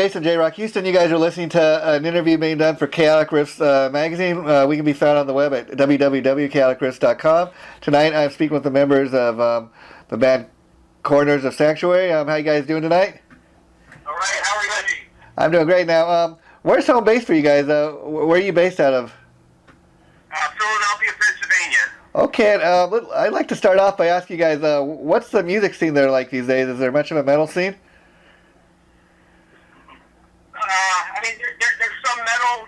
Jason, J-Rock Houston. You guys are listening to an interview being done for Chaotic Riffs Magazine. We can be found on the web at www.chaoticriffs.com. Tonight I'm speaking with the members of the band Corners of Sanctuary. How you guys doing tonight? All right, how are you? I'm doing great. Now, where's home base for you guys? Where are you based out of? Philadelphia, Pennsylvania. Okay, I'd like to start off by asking you guys, what's the music scene there like these days? Is there much of a metal scene? I mean, there's some metal,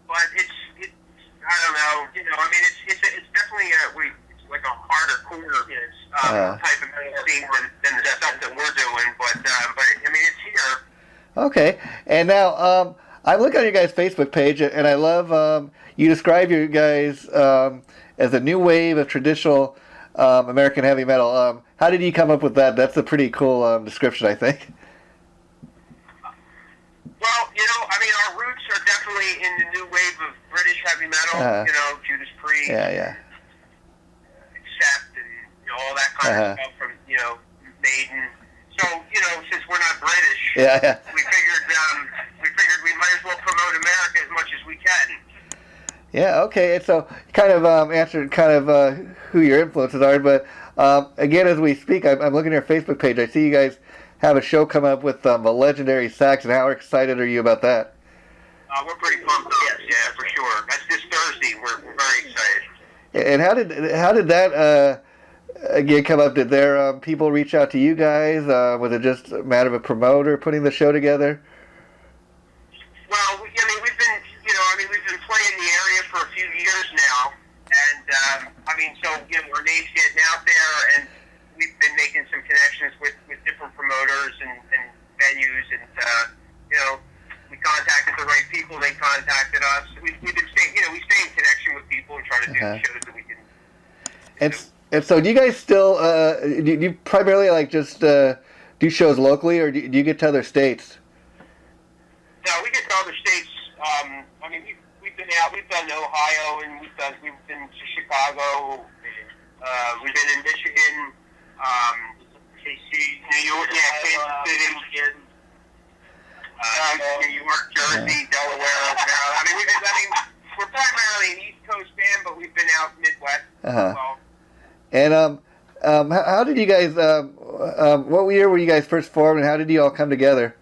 but it's I don't know. You know, I mean, it's definitely it's like a harder core type of metal scene than the stuff that we're doing. But I mean, it's here. Okay, and now I'm looking at your guys' Facebook page, and I love you describe your guys as a new wave of traditional American heavy metal. How did you come up with that? That's a pretty cool description, I think. Well, you know, I mean, our roots are definitely in the new wave of British heavy metal. You know, Judas Priest, yeah, Accept, and you know all that kind of stuff from Maiden. So you know, since we're not British, we figured we might as well promote America as much as we can. Yeah, okay. And so kind of answered kind of who your influences are, but again, as we speak, I'm looking at your Facebook page. I see you guys have a show come up with a legendary sax, and how excited are you about that? We're pretty pumped up, yeah, for sure. That's this Thursday. We're very excited. And how did that again come up? Did there people reach out to you guys? Was it just a matter of a promoter putting the show together? Well, I mean, we've been playing the area for a few years now, and I mean, so our name's getting out there, and we've been making some connections with different promoters and venues, and we contacted the right people. They contacted us. We've been staying, we stay in connection with people and try to do the shows that we can. And so, do you guys still do you primarily just do shows locally, or do you get to other states? No, we get to other states. I mean, we've been out. We've done Ohio, and we've been to Chicago. We've been in Michigan. KC, New York, Kansas City, New York, Jersey, Delaware, Maryland. I mean, we're primarily an East Coast band, but we've been out Midwest as well. And how did you guys? What year were you guys first formed, and how did you all come together?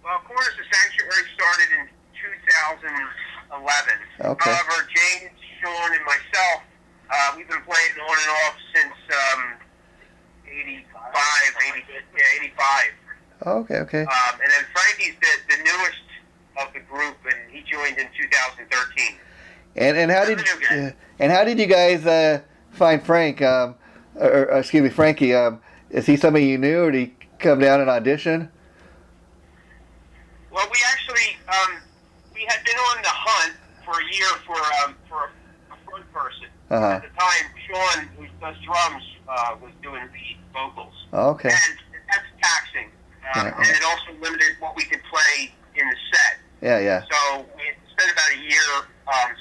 Well, Corners of Sanctuary started in 2011. Okay. However, James, Sean, and myself, we've been playing on and off since 85. Okay. And then Frankie's the newest of the group, and he joined in 2013. And how did you guys find Frank? Frankie. Is he somebody you knew, or did he come down and audition? Well, we actually we had been on the hunt for a year for a front person. At the time, Sean, who does drums, was doing lead vocals. Okay. And that's taxing. And it also limited what we could play in the set. Yeah. So we spent about a year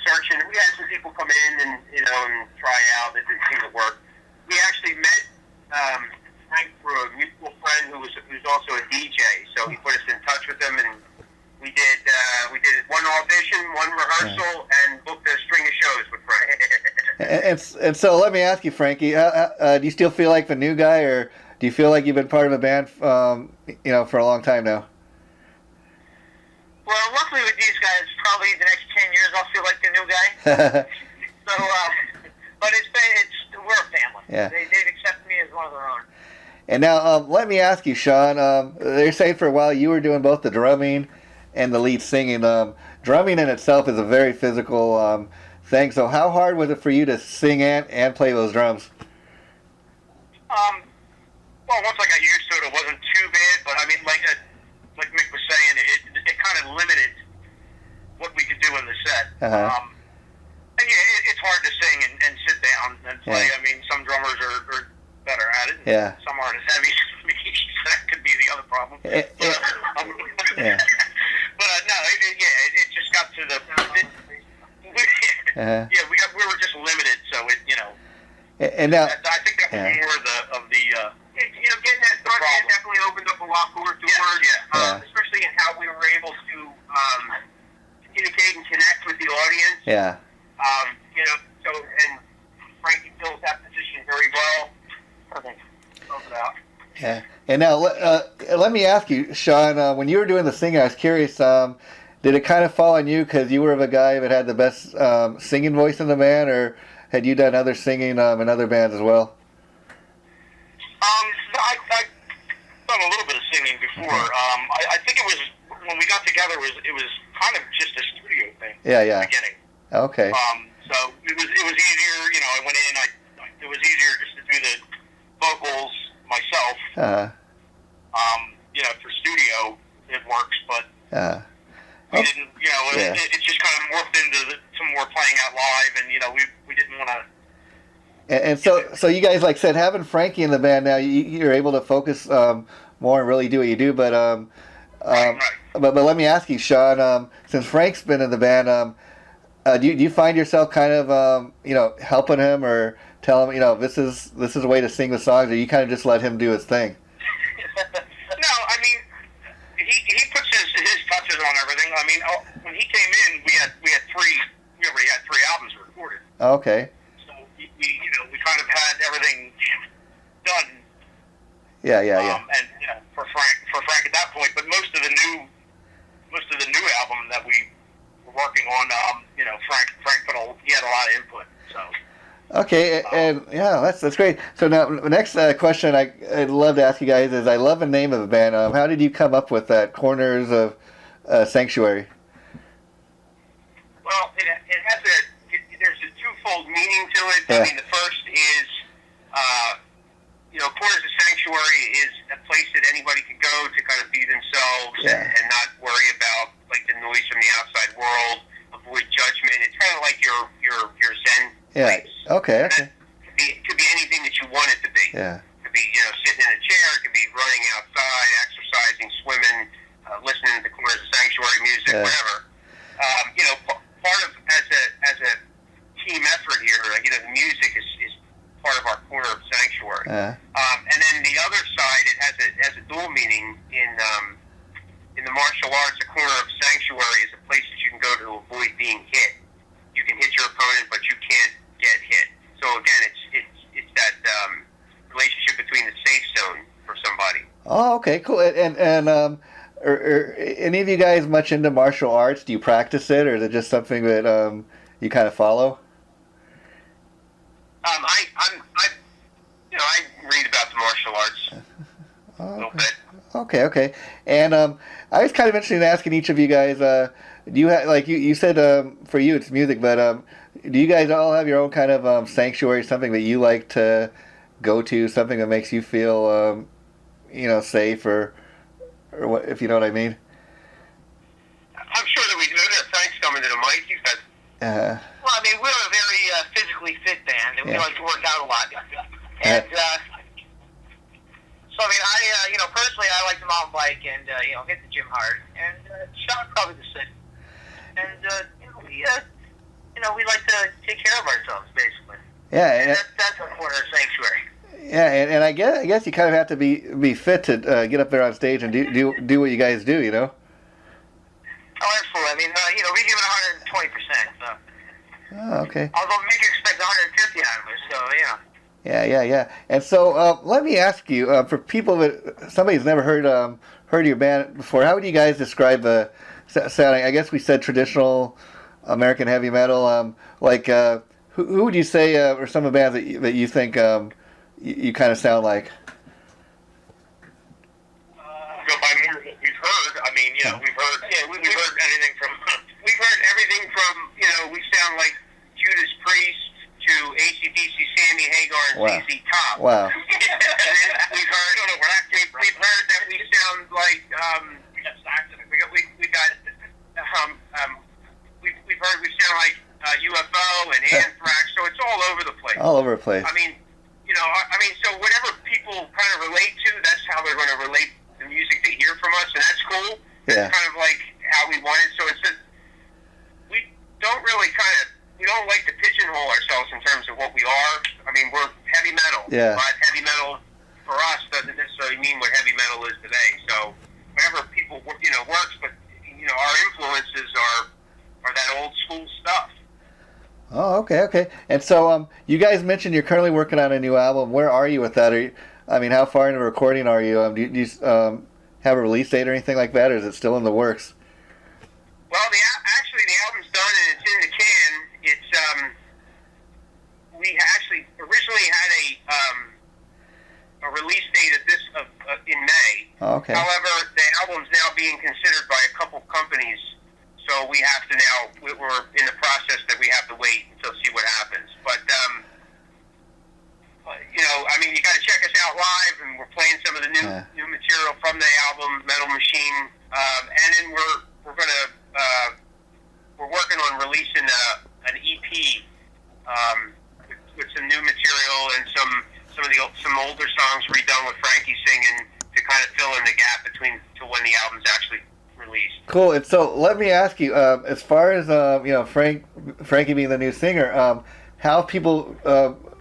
searching. We had some people come in and try out. It didn't seem to work. We actually met Frank through a mutual friend who's also a DJ. So he put us in touch with him, and we did one audition, one rehearsal, and booked a string of shows with Frank. and so let me ask you, Frankie, do you still feel like the new guy, or do you feel like you've been part of a band, for a long time now? Well, luckily with these guys, probably the next 10 years I'll feel like the new guy. So, but we're a family. Yeah. They've accepted me as one of their own. And now, let me ask you, Sean. They're saying for a while you were doing both the drumming and the lead singing. Drumming in itself is a very physical thing. So, how hard was it for you to sing and play those drums? Well, once I got used to it, it wasn't too bad. But I mean, like Mick was saying, it kind of limited what we could do in the set. And it's hard to sing and sit down and play. Yeah. I mean, some drummers are better at it. Yeah. Some aren't as heavy as me. That could be the other problem. Yeah. But no, it just got to the. We were just limited, so And now, I think that was more of the getting that front end definitely opened up a walk with the word, especially in how we were able to communicate and connect with the audience. Yeah. You know, so, and Frankie fills that position very well. Perfect. Yeah. And now, let me ask you, Sean, when you were doing the singing, I was curious, did it kind of fall on you because you were the guy that had the best singing voice in the band, or had you done other singing in other bands as well? I've done a little bit of singing before. I think it was, when we got together, it was kind of just a studio thing Yeah. at the beginning. Okay. So it was easier, you know, I went in, it was easier just to do the vocals myself. You know, for studio, it works, but we didn't, you know, it just kind of morphed into some more playing out live, and, you know, we didn't want to. And so you guys, like said, having Frankie in the band now, you're able to focus more and really do what you do. But Right. but let me ask you, Sean, since Frank's been in the band, do you find yourself kind of you know, helping him or tell him, you know, this is a way to sing the songs, or you kind of just let him do his thing? No, I mean, he puts his touches on everything. I mean, when he came in, we already had three albums recorded. Okay. So we you know, we kind of had everything done. Yeah. And you know, for Frank at that point, but most of the new album that we were working on, you know, Frank he had a lot of input. So. Okay, and yeah, that's great. So now, the next question I'd love to ask you guys is, I love the name of the band. How did you come up with that, Corners of Sanctuary? Well, there's a twofold meaning to it. Yeah. I mean, the first is, you know, Corners of Sanctuary is a place that anybody can go to kind of be themselves and not worry about like the noise from the outside world, avoid judgment. It's kind of like your Zen place. Okay. It could be anything that you want it to be. Yeah. It could be, you know, sitting in a chair. It could be running outside, exercising, swimming, listening to the Corners of Sanctuary music, whatever. You know, part of as a team effort here, you know, the music is part of our Corner of Sanctuary. And then the other side, it has a dual meaning in the martial arts. A Corner of Sanctuary is a place that you can go to avoid being hit. You can hit your opponent, but you can't get hit. So again, it's that relationship between the safe zone for somebody. Oh, okay, cool. And are any of you guys much into martial arts? Do you practice it, or is it just something that you kind of follow? I read about the martial arts a little bit. Okay. And I was kind of interested in asking each of you guys. Do you have, like you said, for you it's music, but do you guys all have your own kind of sanctuary, something that you like to go to, something that makes you feel, you know, safe, or what, if you know what I mean? I'm sure that we do. Frank's coming to the mic. He's got. Well, I mean, we're a very physically fit band, and we like to work out a lot. And so, I mean, you know, personally, I like to mountain bike and you know, hit the gym hard. And Sean probably the same. And you know, we like to take care of ourselves, basically. Yeah, and that's a Corner of Sanctuary. Yeah, and I guess you kind of have to be fit to get up there on stage and do what you guys do, you know. Oh, absolutely. I mean, you know, we give it 120%. So. Oh, okay. Although make you expect 150 out of us, so yeah. Yeah. And so let me ask you, for people that somebody's never heard of your band before, how would you guys describe the sounding? I guess we said traditional American heavy metal. Who would you say are some of the bands that you think you kind of sound like? Go by more what we've heard. I mean, you know, we've heard anything from. We've heard everything from, you know, we sound like Judas Priest to AC/DC, Sammy Hagar, and ZZ Top. Wow. We've heard that we sound like we got we've heard we sound like UFO and Anthrax. So it's all over the place. All over the place. I mean, you know, so whatever people kind of relate to, that's how they're going to relate the music they hear from us, and that's cool. That's kind of like how we want it. So we don't like to pigeonhole ourselves in terms of what we are. I mean, we're heavy metal. Yeah. Live heavy metal. for us doesn't necessarily mean what heavy metal is today. So whatever people works, but our influences are that old school stuff. Oh, okay. And so, you guys mentioned you're currently working on a new album. Where are you with that? How far into recording are you? Do you have a release date or anything like that, or is it still in the works? Well, actually, the album's done and it's in the can. It's we actually originally had a release date in May. Oh, okay. However, the album's now being considered by a couple companies, so we have to now. We're in the process that we have to wait until see what happens. But you got to check us out live, and we're playing some of the new material from the album, Metal Machine, and then we're working on releasing an EP with some new material and some older songs redone with Frankie singing to kind of fill in the gap between to when the album's actually released. Cool. And so let me ask you, as far as Frankie being the new singer, how people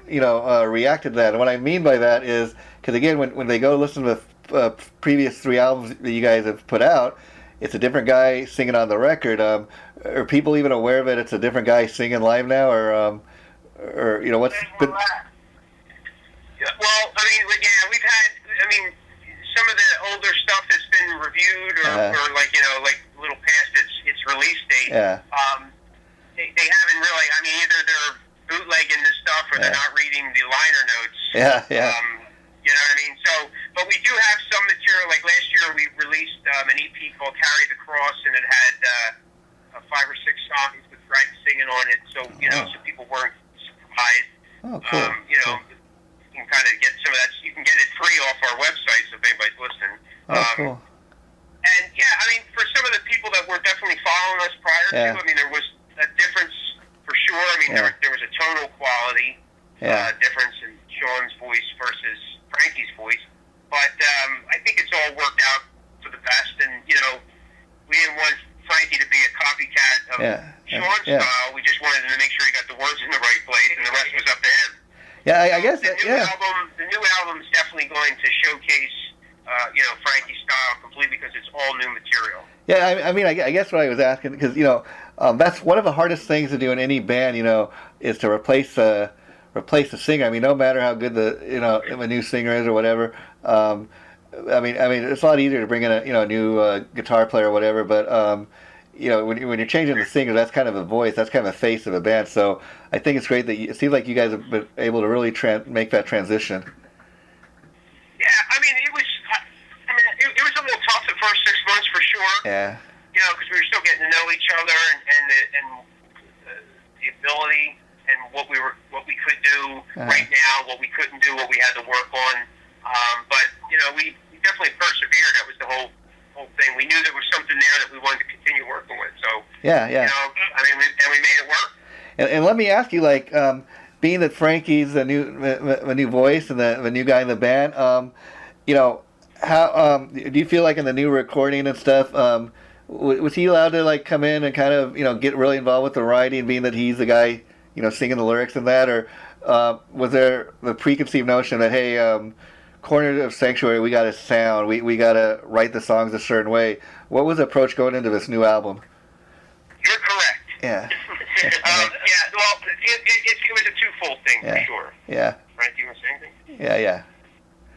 reacted to that. And what I mean by that is, because again, when they go listen to the previous 3 albums that you guys have put out, it's a different guy singing on the record. Are people even aware of it? It's a different guy singing live now, or what's been... Well, we've had. Some of the older stuff that's been reviewed, or like little past its release date. Yeah. They haven't really. Either they're bootlegging the stuff, or they're not reading the liner notes. Yeah. You know what I mean? So, but we do have some material. Like last year, we released an EP called "Carry the Cross," and it had 5 or 6 songs with Frank singing on it. So so people weren't surprised. Oh, cool. You can kind of get some of that. You can get it free off our website, so if anybody's listening. Oh, cool. And for some of the people that were definitely following us prior to, there was a difference for sure. There was a tonal quality difference in Sean's voice versus Frankie's voice, but I think it's all worked out for the best. And we didn't want Frankie to be a copycat of Sean's style. We just wanted him to make sure he got the words in the right place, and the rest was up to him. Yeah, I guess the new album is definitely going to showcase, Frankie's style completely because it's all new material. Yeah, I guess what I was asking, because that's one of the hardest things to do in any band, is to replace the singer. No matter how good a new singer is or whatever. It's a lot easier to bring in a new guitar player or whatever, but when you're changing the singer, that's kind of a voice, that's kind of a face of a band. So I think it's great that it seems like you guys have been able to really make that transition. Yeah, it was a little tough the first 6 months for sure. Yeah. Because we were still getting to know each other and the ability and what we could do right now, what we couldn't do, what we had to work on. But we definitely persevered. That was the whole thing. We knew there was something there that we wanted to continue working with. So yeah. We made it work. And let me ask you, being that Frankie's a new voice and the new guy in the band, how do you feel like in the new recording and stuff? Was he allowed to come in and kind of get really involved with the writing, being that he's the guy singing the lyrics and that, or was there the preconceived notion that Corner of Sanctuary, we got to sound, we got to write the songs a certain way? What was the approach going into this new album? You're correct. Yeah. Well, it was a twofold thing for sure. Yeah. Frank, do you want to say anything? Yeah.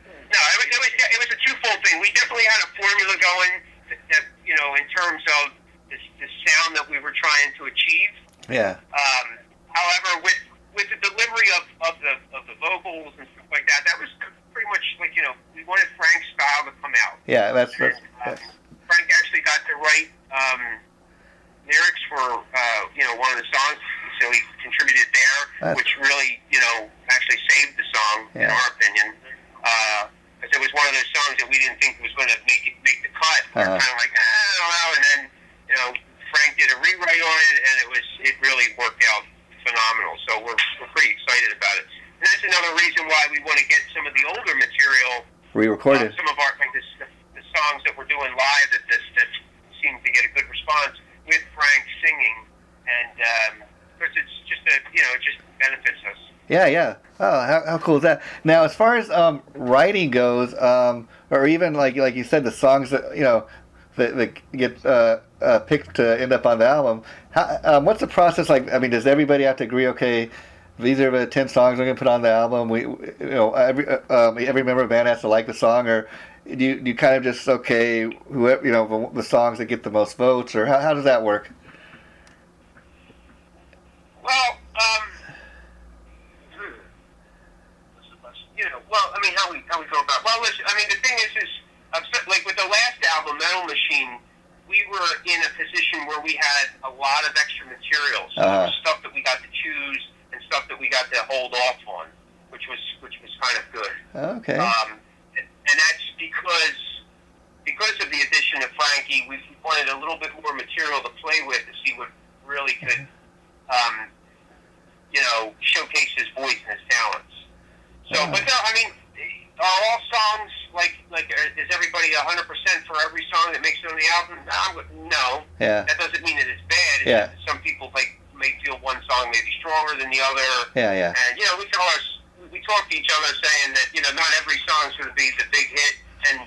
No, it was a twofold thing. We definitely had a formula going that in terms of the sound that we were trying to achieve. Yeah. However, with the delivery of the vocals and stuff like that, that was pretty much we wanted Frank's style to come out. Yeah, that's. Frank actually got to write lyrics for one of the songs, so he contributed there, which really actually saved the song in our opinion. Because it was one of those songs that we didn't think was going to make the cut. We were kind of like, I don't know. And then Frank did a rewrite on it, and it really worked out phenomenal. So we're pretty excited about it. And that's another reason why we want to get some of the older material re-recorded. Some of our the songs that we're doing live that seem to get a good response with Frank singing, and because it's just it just benefits us. Yeah. Oh, how cool is that? Now, as far as writing goes, or even like you said, the songs that that get picked to end up on the album. What's the process like? I mean, does everybody have to agree? Okay, these are the 10 songs we're going to put on the album. Every member of the band has to like the song, or do you kind of just whoever the songs that get the most votes, or how does that work? Well, I mean, how we go about. Well, listen, I mean, the thing is like with the last album, Metal Machine, we were in a position where we had a lot of extra material, so there was stuff that we got to choose and stuff that we got to hold off on, which was kind of good. Okay. And that's because of the addition of Frankie, we wanted a little bit more material to play with to see what really could, showcase his voice and his talents. So, but no, I mean, are all songs is everybody 100% for every song that makes it on the album? No. Yeah. That doesn't mean that it's bad. It's just some people may feel one song may be stronger than the other. Yeah. And we talk to each other saying that not every song is going to be the big hit, and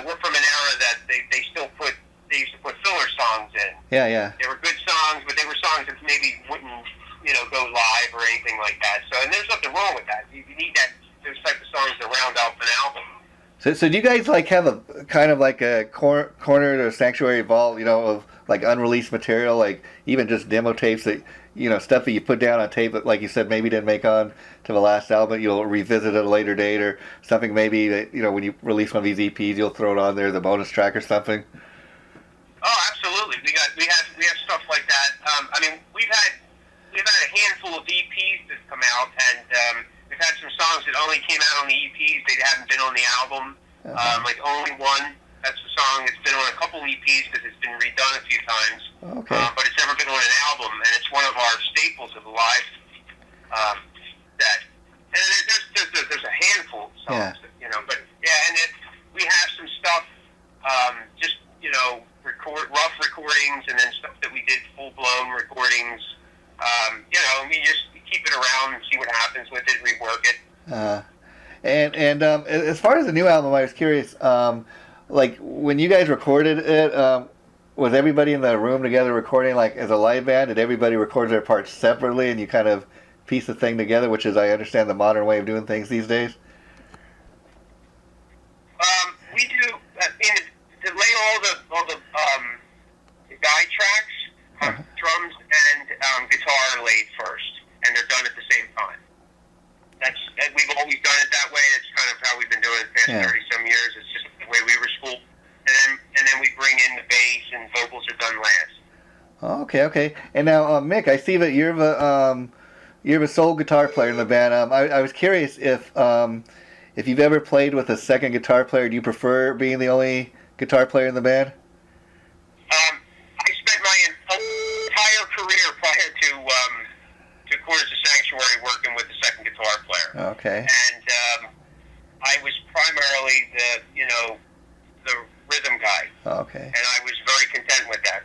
we're from an era that they used to put filler songs in. Yeah. They were good songs, but they were songs that maybe wouldn't go live or anything like that. So, and there's nothing wrong with that. You need those type of songs to round out an album. So do you guys have a kind of like a corner or sanctuary vault, of like unreleased material, like even just demo tapes that stuff that you put down on tape that, like you said, maybe didn't make on to the last album, you'll revisit at a later date, or something maybe that when you release one of these EPs, you'll throw it on there as a bonus track or something? Oh, absolutely. We have stuff like that. I mean, we've had a handful of EPs that come out, and we've had some songs that only came out on the EPs. They haven't been on the album. Like Only One, that's a song that's been on a couple EPs because it's been redone a few times. Okay. But it's never been on an album, and it's one of our staples of live. And there's a handful of songs, but and we have some stuff, just rough recordings, and then stuff that we did full blown recordings. We just keep it around and see what happens with it, rework it. And as far as the new album, I was curious, like when you guys recorded it, was everybody in the room together recording like as a live band? Did everybody record their parts separately and you kind of piece the thing together, which is, I understand, the modern way of doing things these days? We do, to lay all the guide tracks, drums and guitar laid first, and they're done at the same time. We've always done it that way. It's kind of how we've been doing it the past 30-some years. It's just the way we were schooled. And then we bring in the bass and vocals are done last. Okay. And now, Mick, I see that you're the sole guitar player in the band. I was curious if you've ever played with a second guitar player. Do you prefer being the only guitar player in the band? I spent my entire career prior to Corners of Sanctuary working with the second guitar player. Okay. And I was primarily the rhythm guy. Okay. And I was very content with that.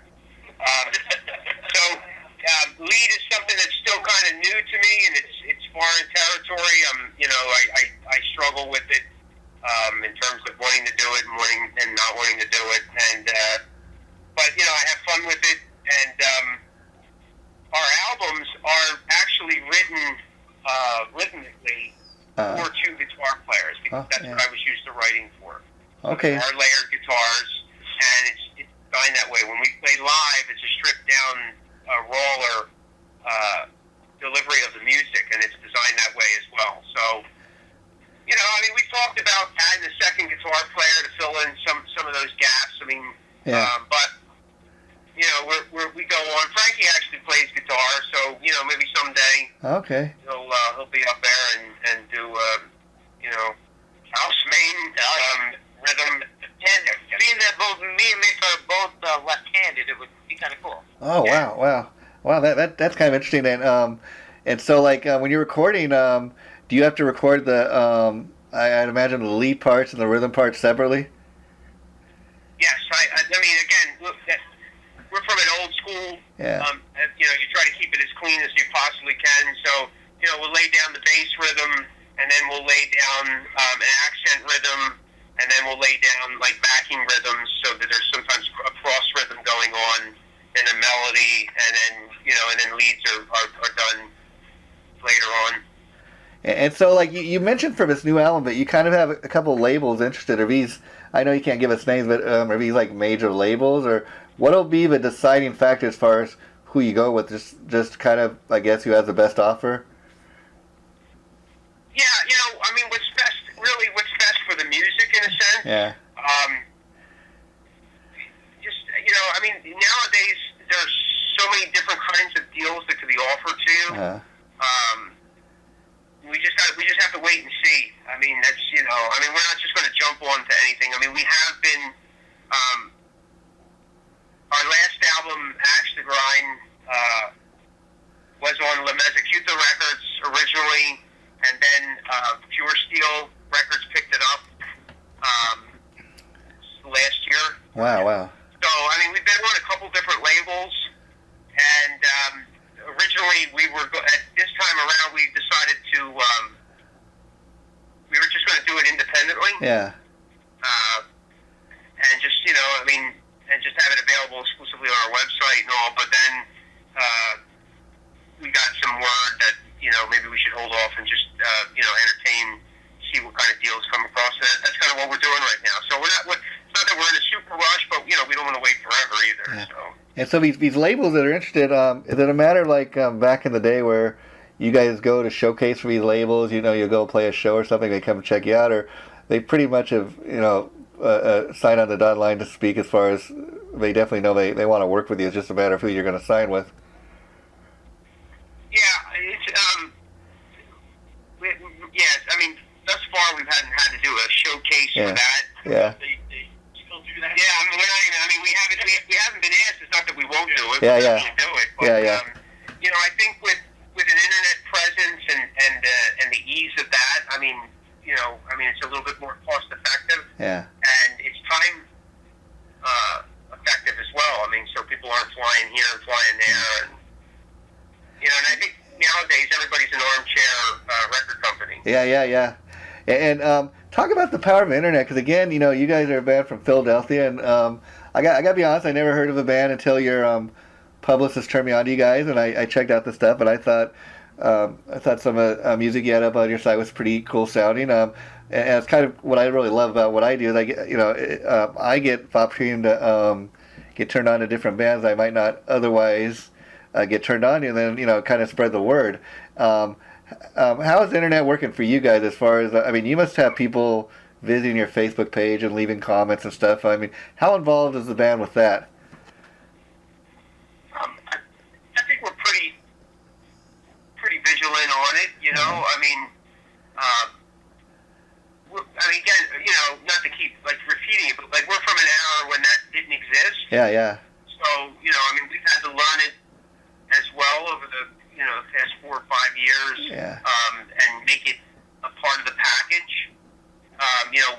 Lead is something that's still kind of new to me, and it's foreign territory. I struggle with it in terms of wanting to do it and not wanting to do it. And but I have fun with it. And our albums are actually written rhythmically for two guitar players, because that's what I was used to writing for. Okay. Our layered guitars, and it's designed that way. When we play live, it's a stripped down, rawer delivery of the music, and it's designed that way as well. So, we talked about adding a second guitar player to fill in some of those gaps. But we go on. Frankie actually plays guitar, so maybe someday. Okay. He'll be up there and do house main rhythm. And being that both me and Mick are both left-handed, it would be kind of cool. Oh wow! That's kind of interesting. And so like when you're recording, do you have to record the I'd imagine the lead parts and the rhythm parts separately? Yes, I mean, again, look, we're from an old school. Yeah. You try to keep it as clean as you possibly can. So we'll lay down the bass rhythm, and then we'll lay down an accent rhythm, and then we'll lay down like backing rhythms, so that there's sometimes a cross rhythm going on, and a melody, and then leads are done later on. And so, like you mentioned from this new album, but you kind of have a couple of labels interested. Are these? I know you can't give us names, but are these like major labels, or what'll be the deciding factor as far as who you go with? Just kind of, I guess, who has the best offer. Yeah, I mean, what's best for the music in a sense. Yeah. I mean, nowadays there's so many different kinds of deals that could be offered to you. We just have to wait and see. I mean, we're not just going to jump on to anything. I mean, we have been. Our last album, Axe to Grind, was on La Mezzacuta Records originally, and then Pure Steel Records picked it up last year. Wow. So, I mean, we've been on a couple different labels, and originally at this time around, we decided to, we were just going to do it independently. Yeah. And just, and just have it available exclusively on our website and all, but then we got some word that, maybe we should hold off and just, entertain, see what kind of deals come across. That's kind of what we're doing right now. So it's not that we're in a super rush, but, we don't want to wait forever either. Yeah. So. And so these labels that are interested, is it a matter like back in the day where you guys go to showcase for these labels, you go play a show or something, they come and check you out, or they pretty much have, sign on the dotted line to speak as far as they definitely know they want to work with you. It's just a matter of who you're going to sign with. Yeah, yes. I mean, thus far we haven't had to do a showcase for that. Yeah. They still do that. Yeah, I mean, we're not even. I mean, we haven't been asked. It's not that we won't do it. Yeah, we'll yeah. definitely do it. But, Yeah. I think with an internet presence and the ease of that, I mean, it's a little bit more cost effective. Yeah. And it's time effective as well. I mean, so people aren't flying here and flying there, and and I think nowadays everybody's an armchair record company. Yeah. And talk about the power of the internet, because again, you guys are a band from Philadelphia, and I got to be honest, I never heard of a band until your publicist turned me on to you guys, and I checked out the stuff, and I thought some music you had up on your site was pretty cool sounding. And it's kind of what I really love about what I do is I get the opportunity to get turned on to different bands I might not otherwise get turned on to, and then kind of spread the word. How is the internet working for you guys as far as, I mean, you must have people visiting your Facebook page and leaving comments and stuff. I mean, how involved is the band with that? I think we're pretty vigilant on it, again, not to keep repeating it, but we're from an era when that didn't exist. Yeah. So, we've had to learn it as well over the past 4 or 5 years. Yeah. And make it a part of the package.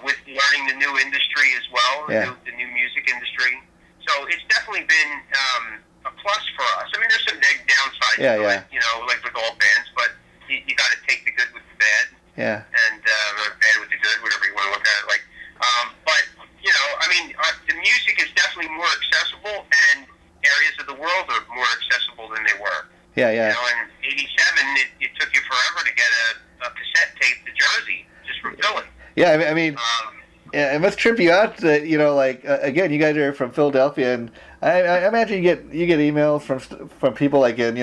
With learning the new industry as well, the new music industry. So it's definitely been a plus for us. I mean, there's some downsides to it, like with all bands, but you got to take the good with the bad. Yeah. And bad with the good, whatever you want to look at it like. But the music is definitely more accessible, and areas of the world are more accessible than they were. Yeah. In '87, it took you forever to get a cassette tape to Jersey, just from Philly. Yeah, I mean, it must trip you out that again, you guys are from Philadelphia, and I imagine you get emails from people like in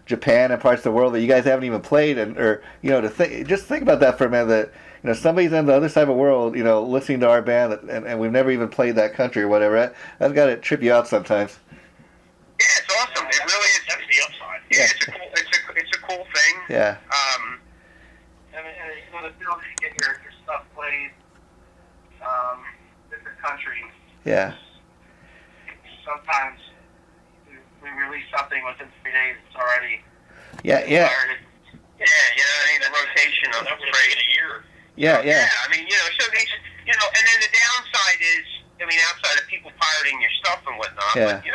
Japan and parts of the world that you guys haven't even played, or just think about that for a minute, that somebody's on the other side of the world, listening to our band, and we've never even played that country or whatever. That's got to trip you out sometimes. Yeah, it's awesome. It really is. That's the upside. Yeah, it's a cool thing. Yeah. The ability to get your stuff played, different countries. Yeah. Sometimes we release something within 3 days. It's already. Yeah. Yeah, the rotation of That would have taken a year. Yeah. I mean, so these, and then the downside is, outside of people pirating your stuff and whatnot, Yeah. but,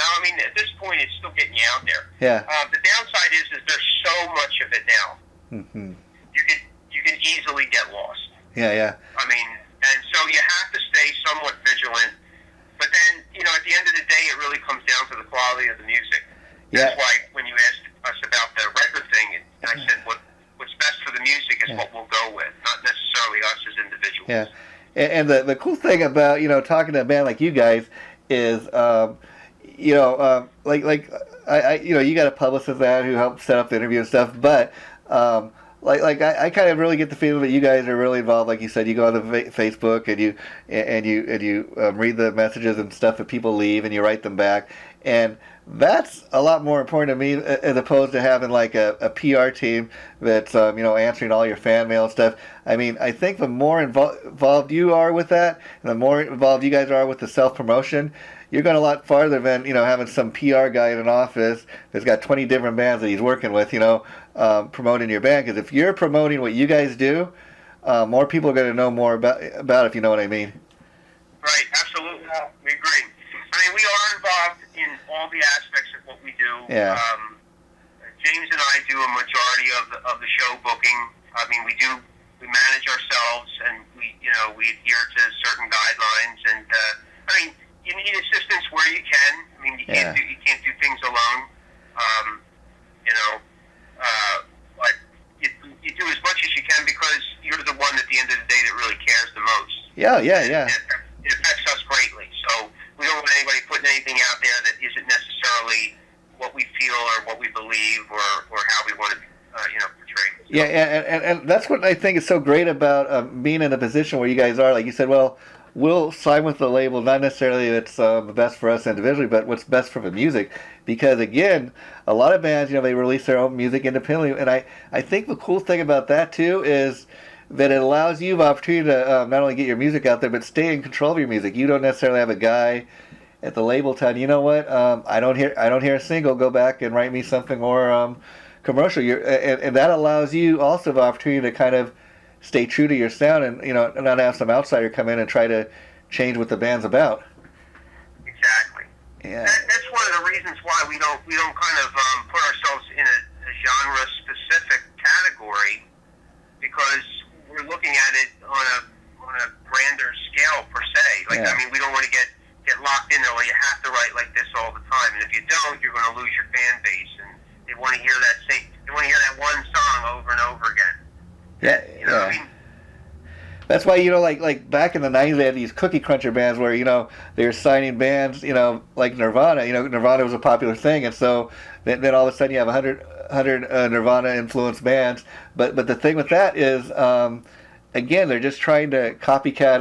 at this point, it's still getting you out there. Yeah. The downside is there's so much of it now. you can easily get lost. Yeah. I mean, and so you have to stay somewhat vigilant. But then, at the end of the day, it really comes down to the quality of the music. That's why when you asked us about the record thing, and I said what's best for the music is what we'll go with, not necessarily us as individuals. Yeah. And the cool thing about, talking to a band like you guys is, you got a publicist that who helped set up the interview and stuff, but I kind of really get the feeling that you guys are really involved. Like you said, you go on the Facebook and you read the messages and stuff that people leave, and you write them back, and that's a lot more important to me as opposed to having like a PR team that's answering all your fan mail and stuff. I mean, I think the more involved you are with that, and the more involved you guys are with the self-promotion, you're going a lot farther than having some PR guy in an office that's got 20 different bands that he's working with, promoting your band. Because if you're promoting what you guys do, more people are going to know more about it, if you know what I mean. Right, absolutely. We agree. I mean, we are involved in all the aspects of what we do. Yeah. James and I do a majority of the show booking. I mean, we manage ourselves, and we adhere to certain guidelines. And I mean, you need assistance where you can. I mean, you can't do things alone. But you do as much as you can because you're the one at the end of the day that really cares the most. Yeah. It affects us greatly. So we don't want anybody putting anything out there that isn't necessarily what we feel or what we believe or how we want to portray. So. Yeah, and that's what I think is so great about being in a position where you guys are. Like you said, well, we'll sign with the label, not necessarily it's the best for us individually, but what's best for the music. Because again, a lot of bands, they release their own music independently, and I think the cool thing about that too is that it allows you the opportunity to not only get your music out there, but stay in control of your music. You don't necessarily have a guy at the label telling you know what, I don't hear a single, go back and write me something or commercial. And that allows you also the opportunity to kind of stay true to your sound and not have some outsider come in and try to change what the band's about. Exactly. Yeah. That's one of the reasons why we don't kind of put ourselves in a genre specific category, because we're looking at it on a grander scale per se. I mean, we don't want to get locked in there. Well, you have to write like this all the time, and if you don't, you're going to lose your fan base, and they want to hear that one song over and over again. Yeah. I mean, that's why like back in the 90s they had these cookie cruncher bands where they were signing bands like Nirvana. Nirvana was a popular thing, and so then all of a sudden you have 100 Nirvana influenced bands. But the thing with that is again, they're just trying to copycat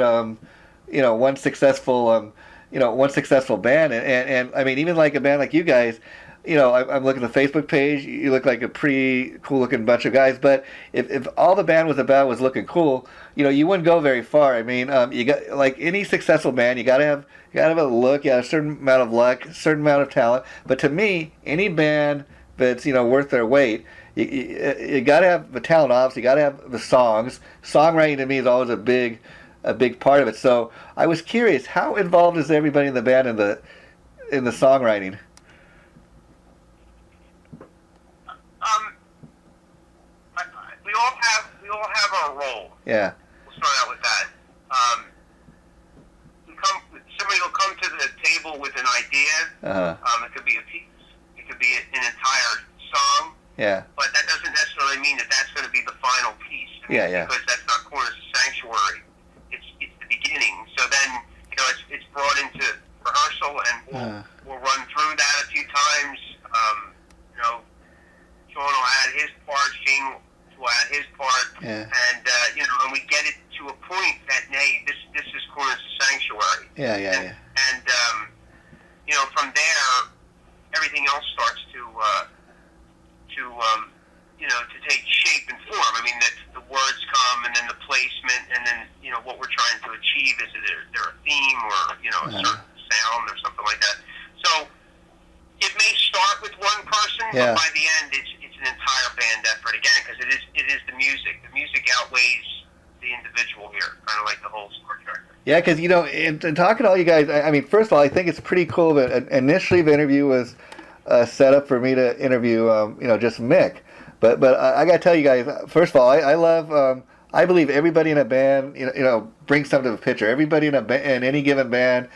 one successful band, and I mean, even like a band like you guys, I'm looking at the Facebook page, you look like a pretty cool looking bunch of guys, but if all the band was about was looking cool, you wouldn't go very far. I mean, you got, like any successful band, you gotta have a look, a certain amount of luck, a certain amount of talent, but to me, any band that's worth their weight, you gotta have the talent, obviously, you gotta have the songs. Songwriting to me is always a big part of it. So I was curious, how involved is everybody in the band in the songwriting? We all have our role. Yeah. We'll start out with that. Somebody will come to the table with an idea. Uh-huh. It could be a piece. It could be an entire song. Yeah. But that doesn't necessarily mean that that's going to be the final piece. Yeah. Because that's not Corner's Sanctuary. It's the beginning. So then it's brought into rehearsal, and we'll run through that a few times. Sean will add his part, Shane will add his part, and and we get it to a point that this is Corner's Sanctuary. Yeah. And from there, everything else starts to take shape and form. I mean, that the words come, and then the placement, and then what we're trying to achieve. Is there a theme or a certain sound or something like that? So it may start with one person, but by the end, it's an entire band effort again, because it is the music. The music outweighs the individual here, kind of like the whole score character. Yeah, because in talking to all you guys, I mean, first of all, I think it's pretty cool that initially the interview was set up for me to interview, just Mick. But I got to tell you guys, first of all, I love. I believe everybody in a band, brings something to the picture. Everybody in in any given band,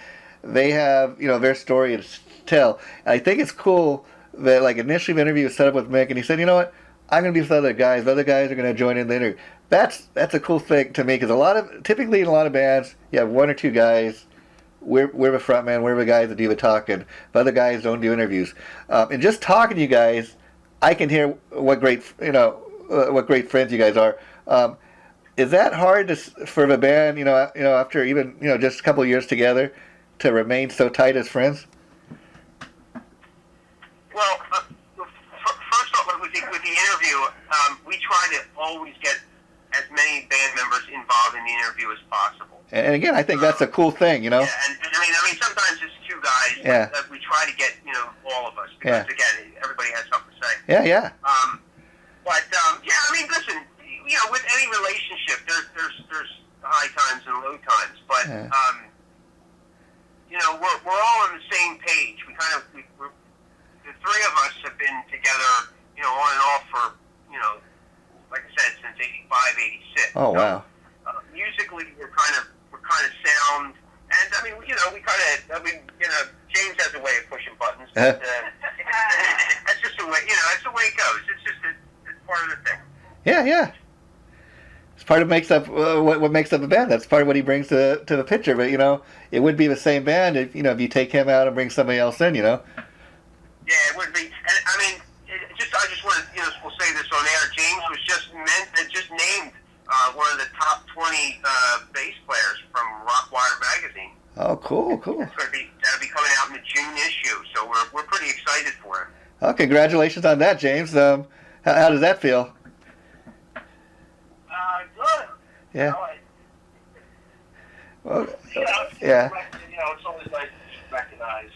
they have their story to tell. And I think it's cool that like initially the interview was set up with Mick, and he said, you know what, I'm going to be with other guys. The other guys are going to join in the interview. That's a cool thing to me because typically in a lot of bands, you have one or two guys. We're the front man. We're the guys that do the talking. The other guys don't do interviews. And just talking to you guys, I can hear what great friends you guys are. Is that hard for the band? After even just a couple of years together, to remain so tight as friends. Well, first off, with the interview, we try to always get as many band members involved in the interview as possible. And again, I think that's a cool thing, Yeah, and I mean, sometimes it's two guys. Yeah. But we try to get all of us because again, everybody has something to say. Yeah. But I mean, listen, with any relationship, there's high times and low times, but we're all on the same page. We're the three of us have been together, on and off for, like I said, since '85, '86. Oh wow. Musically, we're kind of sound, and I mean, James has a way of pushing buttons. But, that's just the way, that's the way it goes. It's part of the thing. Yeah. It's part of what makes up a band. That's part of what he brings to the picture. But it would be the same band if you take him out and bring somebody else in. Yeah, it would be. And I mean, I just want to we'll say this on air. James was just named one of the top 20 bass players from Rockwire Magazine. Oh, cool. That'll be coming out in the June issue. So we're pretty excited for him. Oh, congratulations on that, James. How does that feel? Good. Yeah. Well, yeah. It's always nice to recognize.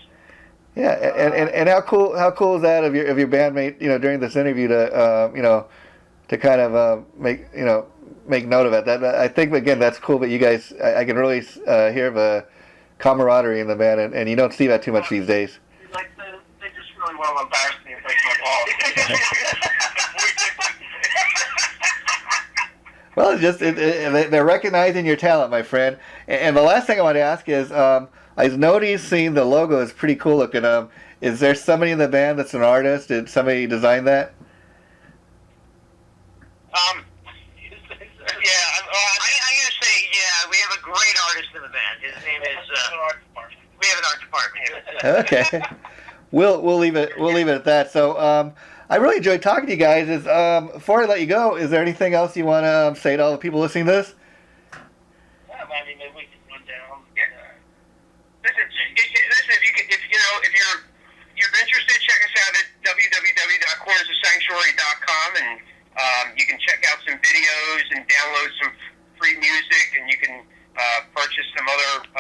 Yeah, and how cool is that of your bandmate? During this interview to kind of make note of it. That I think again that's cool. But you guys, I can really hear the camaraderie in the band, and you don't see that too much these days. They just really want to embarrass me and break my balls. Well, they're recognizing your talent, my friend. And the last thing I want to ask is, I noticed seeing the logo is pretty cool looking. Is there somebody in the band that's an artist? Did somebody design that? I'm gonna say, we have a great artist in the band. His name is. We have an art department. Okay, we'll leave it at that. So, I really enjoyed talking to you guys. Before I let you go, is there anything else you want to say to all the people listening to this? I mean, maybe we can run down. Listen, if you're interested, check us out at www.cornersofsanctuary.com, and you can check out some videos and download some free music, and you can purchase some other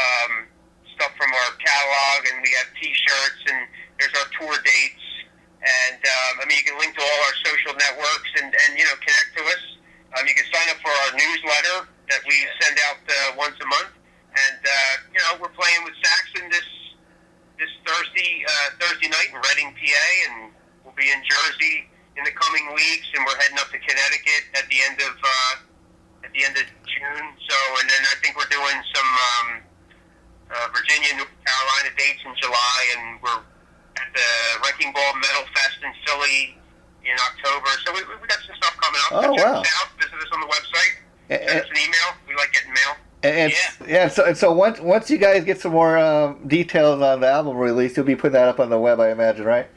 stuff from our catalog, and we have T-shirts, and there's our tour dates, and you can link to all our social networks and connect to us. You can sign up for our newsletter that we send out once a month, and we're playing with Saxon this Thursday night in Reading, PA, and we'll be in Jersey in the coming weeks, and we're heading up to Connecticut at the end of June. So, and then I think we're doing some Virginia, North Carolina dates in July, and we're at the Wrecking Ball Metal Fest in Philly in October. So we got some stuff coming up. Oh, so check wow. us out. Visit us on the website. Send us an email. We like getting mail. So once you guys get some more details on the album release, you'll be putting that up on the web, I imagine, right?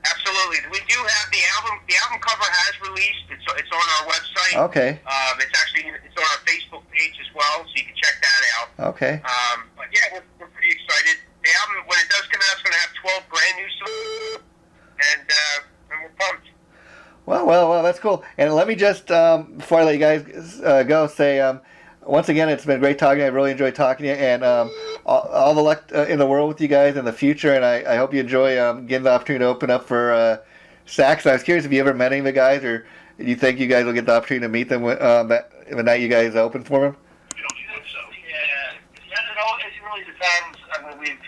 Absolutely. We do have the album. The album cover has released. It's on our website. Okay. It's on our Facebook page as well, so you can check that out. Okay. But yeah, we're pretty excited. The album, when it does come out, it's going to have 12 brand new songs, and we're pumped. Well, that's cool. And let me just, before I let you guys go, say, once again, it's been great talking to you. I really enjoyed talking to you, and all the luck in the world with you guys in the future, and I hope you enjoy getting the opportunity to open up for Saxon. I was curious if you ever met any of the guys, or do you think you guys will get the opportunity to meet them the night you guys open for them? I don't think so. Yeah. It really depends. I mean,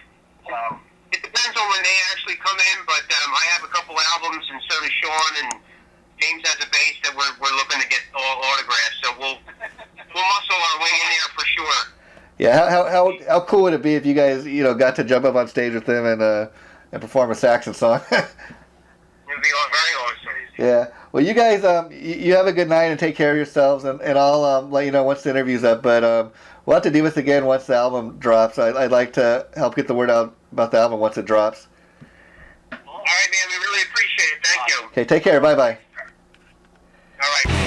it depends on when they actually come in, but I have a couple albums, and so does Sean, and James has a bass that we're looking to get all autographed. So we'll muscle our way in there for sure. Yeah, how cool would it be if you guys got to jump up on stage with him and perform a Saxon song? It'd be very awesome. Yeah. Well, you guys, you have a good night and take care of yourselves, and I'll let you know once the interview's up. But we'll have to do this again once the album drops. I'd like to help get the word out about the album once it drops. All right, man. We really appreciate it. Thank you. Okay, take care. Bye-bye. All right.